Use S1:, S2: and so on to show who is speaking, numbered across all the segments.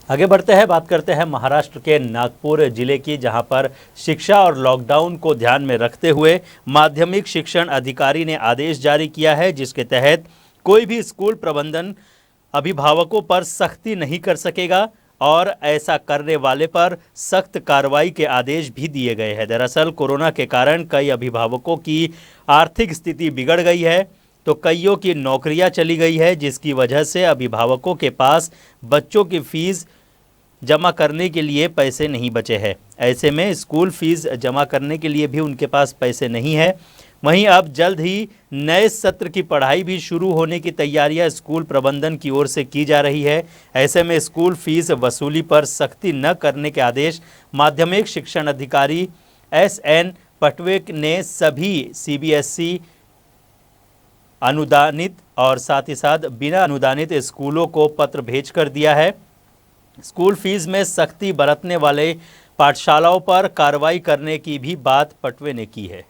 S1: आगे बढ़ते हैं, बात करते हैं महाराष्ट्र के नागपुर जिले की, जहां पर शिक्षा और लॉकडाउन को ध्यान में रखते हुए माध्यमिक शिक्षण अधिकारी ने आदेश जारी किया है, जिसके तहत कोई भी स्कूल प्रबंधन अभिभावकों पर सख्ती नहीं कर सकेगा और ऐसा करने वाले पर सख्त कार्रवाई के आदेश भी दिए गए हैं। दरअसल कोरोना के कारण कई अभिभावकों की आर्थिक स्थिति बिगड़ गई है, तो कईयों की नौकरियां चली गई है, जिसकी वजह से अभिभावकों के पास बच्चों की फीस जमा करने के लिए पैसे नहीं बचे हैं। ऐसे में स्कूल फीस जमा करने के लिए भी उनके पास पैसे नहीं है। वहीं अब जल्द ही नए सत्र की पढ़ाई भी शुरू होने की तैयारियां स्कूल प्रबंधन की ओर से की जा रही है। ऐसे में स्कूल फीस वसूली पर सख्ती न करने के आदेश माध्यमिक शिक्षण अधिकारी SN पटवे ने सभी CBSE अनुदानित और साथ ही साथ बिना अनुदानित स्कूलों को पत्र भेजकर दिया है। स्कूल फीस में सख्ती बरतने वाले पाठशालाओं पर कार्रवाई करने की भी बात पटवे ने की है।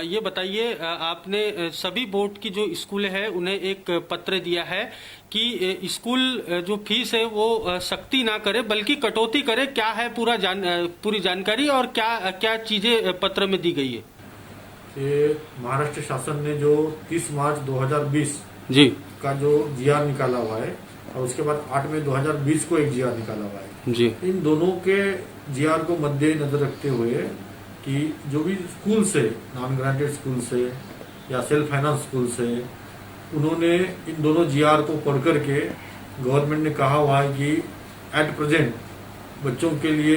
S2: ये बताइए, आपने सभी बोर्ड की जो स्कूल है उन्हें एक पत्र दिया है कि स्कूल जो फीस है वो सख्ती ना करे बल्कि कटौती करे। क्या है पूरी जानकारी और क्या क्या चीजें पत्र में दी गई है?
S3: ये महाराष्ट्र शासन ने जो 30 मार्च 2020
S2: जी
S3: का जो GR निकाला हुआ है और उसके बाद 8 मई 2020 को एक GR निकाला हुआ है
S2: जी।
S3: इन दोनों के GR को मद्देनजर रखते हुए कि जो भी स्कूल से, नॉन ग्रांटेड स्कूल से या सेल्फ फाइनेंस स्कूल से, उन्होंने इन दोनों GR को पढ़ करके गवर्नमेंट ने कहा हुआ है कि एट प्रेजेंट बच्चों के लिए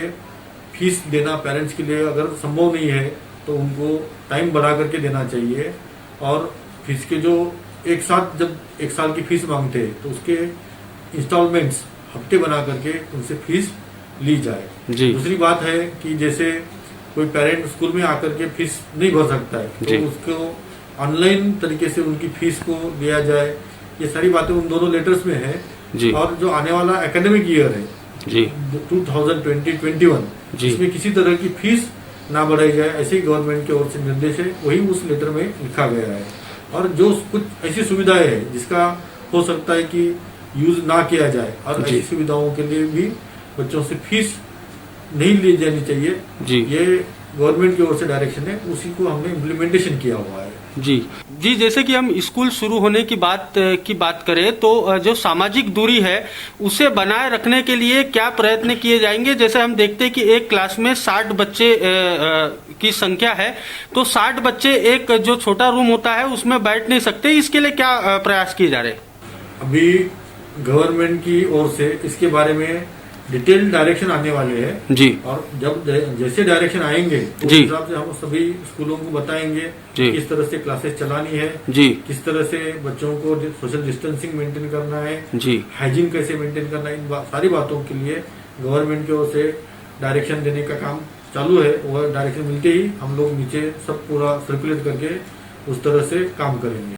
S3: फीस देना पेरेंट्स के लिए अगर संभव नहीं है तो उनको टाइम बढ़ा करके देना चाहिए और फीस के जो एक साथ जब एक साल की फीस मांगते हैं तो उसके इंस्टॉलमेंट्स हफ्ते बना करके उनसे फीस ली जाए। दूसरी बात है कि जैसे कोई पेरेंट स्कूल में आकर के फीस नहीं भर सकता है तो उसको ऑनलाइन तरीके से उनकी फीस को दिया जाए। ये सारी बातें उन दोनों लेटर्स में है। और जो आने वाला एकेडमिक ईयर है 2020-21 इसमें किसी तरह की फीस ना बढ़ाई जाए, ऐसे ही गवर्नमेंट की ओर से निर्देश है, वही उस लेटर में लिखा गया है। और जो कुछ ऐसी सुविधाएं है जिसका हो सकता है कि यूज ना किया जाए और ऐसी सुविधाओं के लिए भी बच्चों से फीस नहीं ली जानी चाहिए, ये गवर्नमेंट की ओर से डायरेक्शन है, उसी को हमने इम्प्लीमेंटेशन किया हुआ है।
S2: जी, जैसे कि हम स्कूल शुरू होने की बात करें तो जो सामाजिक दूरी है उसे बनाए रखने के लिए क्या प्रयत्न किए जाएंगे? जैसे हम देखते हैं कि एक क्लास में 60 बच्चे की संख्या है, तो 60 बच्चे एक जो छोटा रूम होता है उसमें बैठ नहीं सकते। इसके लिए क्या प्रयास किए जा रहे हैं?
S3: अभी गवर्नमेंट की ओर से इसके बारे में डिटेल डायरेक्शन आने वाले हैं
S2: जी।
S3: और जब जैसे डायरेक्शन आएंगे उस हिसाब से हम सभी स्कूलों को बताएंगे किस तरह से क्लासेस चलानी है
S2: जी,
S3: किस तरह से बच्चों को सोशल डिस्टेंसिंग मेंटेन करना है
S2: जी,
S3: हाइजीन कैसे मेंटेन करना है। इन सारी बातों के लिए गवर्नमेंट की ओर से डायरेक्शन देने का काम चालू है। और डायरेक्शन मिलते ही हम लोग नीचे सब पूरा सर्कुलेट करके उस तरह से काम करेंगे।